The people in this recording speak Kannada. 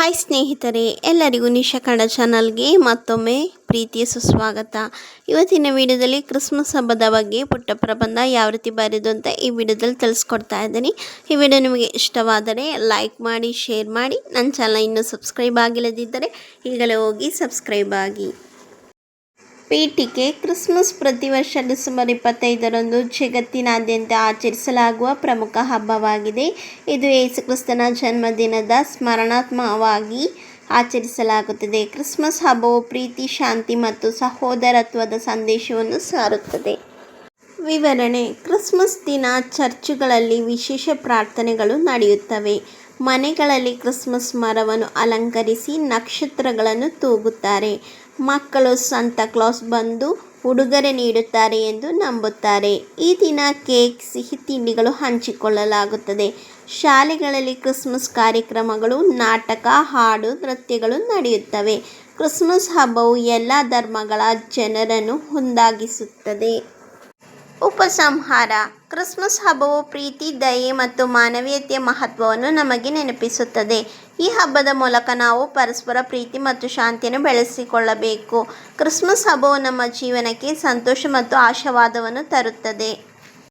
ಹಾಯ್ ಸ್ನೇಹಿತರೆ, ಎಲ್ಲರಿಗೂ ನಿಶಾ ಕನ್ನಡ ಚಾನಲ್ಗೆ ಮತ್ತೊಮ್ಮೆ ಪ್ರೀತಿಯ ಸುಸ್ವಾಗತ. ಇವತ್ತಿನ ವಿಡಿಯೋದಲ್ಲಿ ಕ್ರಿಸ್ಮಸ್ ಹಬ್ಬದ ಬಗ್ಗೆ ಪುಟ್ಟ ಪ್ರಬಂಧ ಯಾವ ರೀತಿ ಬರೆದು ಅಂತ ಈ ವಿಡಿಯೋದಲ್ಲಿ ತಿಳಿಸ್ಕೊಡ್ತಾ ಇದ್ದೀನಿ. ಈ ವಿಡಿಯೋ ನಿಮಗೆ ಇಷ್ಟವಾದರೆ ಲೈಕ್ ಮಾಡಿ, ಶೇರ್ ಮಾಡಿ. ನನ್ನ ಚಾನಲ್ ಇನ್ನೂ ಸಬ್ಸ್ಕ್ರೈಬ್ ಆಗಿಲ್ಲದಿದ್ದರೆ ಈಗಲೇ ಹೋಗಿ ಸಬ್ಸ್ಕ್ರೈಬ್ ಆಗಿ. ಪೀಠಿಕೆ. ಕ್ರಿಸ್ಮಸ್ ಪ್ರತಿ ವರ್ಷ ಡಿಸೆಂಬರ್ 25ರಂದು ಜಗತ್ತಿನಾದ್ಯಂತ ಆಚರಿಸಲಾಗುವ ಪ್ರಮುಖ ಹಬ್ಬವಾಗಿದೆ. ಇದು ಯೇಸುಕ್ರಿಸ್ತನ ಜನ್ಮದಿನದ ಸ್ಮರಣಾತ್ಮಕವಾಗಿ ಆಚರಿಸಲಾಗುತ್ತದೆ. ಕ್ರಿಸ್ಮಸ್ ಹಬ್ಬವು ಪ್ರೀತಿ, ಶಾಂತಿ ಮತ್ತು ಸಹೋದರತ್ವದ ಸಂದೇಶವನ್ನು ಸಾರುತ್ತದೆ. ವಿವರಣೆ. ಕ್ರಿಸ್ಮಸ್ ದಿನ ಚರ್ಚುಗಳಲ್ಲಿ ವಿಶೇಷ ಪ್ರಾರ್ಥನೆಗಳು ನಡೆಯುತ್ತವೆ. ಮನೆಗಳಲ್ಲಿ ಕ್ರಿಸ್ಮಸ್ ಮರವನ್ನು ಅಲಂಕರಿಸಿ ನಕ್ಷತ್ರಗಳನ್ನು ತೂಗುತ್ತಾರೆ. ಮಕ್ಕಳು ಸಾಂತಾ ಕ್ಲಾಸ್ ಬಂದು ಉಡುಗೊರೆ ನೀಡುತ್ತಾರೆ ಎಂದು ನಂಬುತ್ತಾರೆ. ಈ ದಿನ ಕೇಕ್, ಸಿಹಿ ತಿಂಡಿಗಳು ಹಂಚಿಕೊಳ್ಳಲಾಗುತ್ತದೆ. ಶಾಲೆಗಳಲ್ಲಿ ಕ್ರಿಸ್ಮಸ್ ಕಾರ್ಯಕ್ರಮಗಳು, ನಾಟಕ, ಹಾಡು, ನೃತ್ಯಗಳು ನಡೆಯುತ್ತವೆ. ಕ್ರಿಸ್ಮಸ್ ಹಬ್ಬವು ಎಲ್ಲ ಧರ್ಮಗಳ ಜನರನ್ನು ಒಂದಾಗಿಸುತ್ತದೆ. ಉಪಸಂಹಾರ. ಕ್ರಿಸ್ಮಸ್ ಹಬ್ಬವು ಪ್ರೀತಿ, ದಯೆ ಮತ್ತು ಮಾನವೀಯತೆಯ ಮಹತ್ವವನ್ನು ನಮಗೆ ನೆನಪಿಸುತ್ತದೆ. ಈ ಹಬ್ಬದ ಮೂಲಕ ನಾವು ಪರಸ್ಪರ ಪ್ರೀತಿ ಮತ್ತು ಶಾಂತಿಯನ್ನು ಬೆಳೆಸಿಕೊಳ್ಳಬೇಕು. ಕ್ರಿಸ್ಮಸ್ ಹಬ್ಬವು ನಮ್ಮ ಜೀವನಕ್ಕೆ ಸಂತೋಷ ಮತ್ತು ಆಶೀರ್ವಾದವನ್ನು ತರುತ್ತದೆ.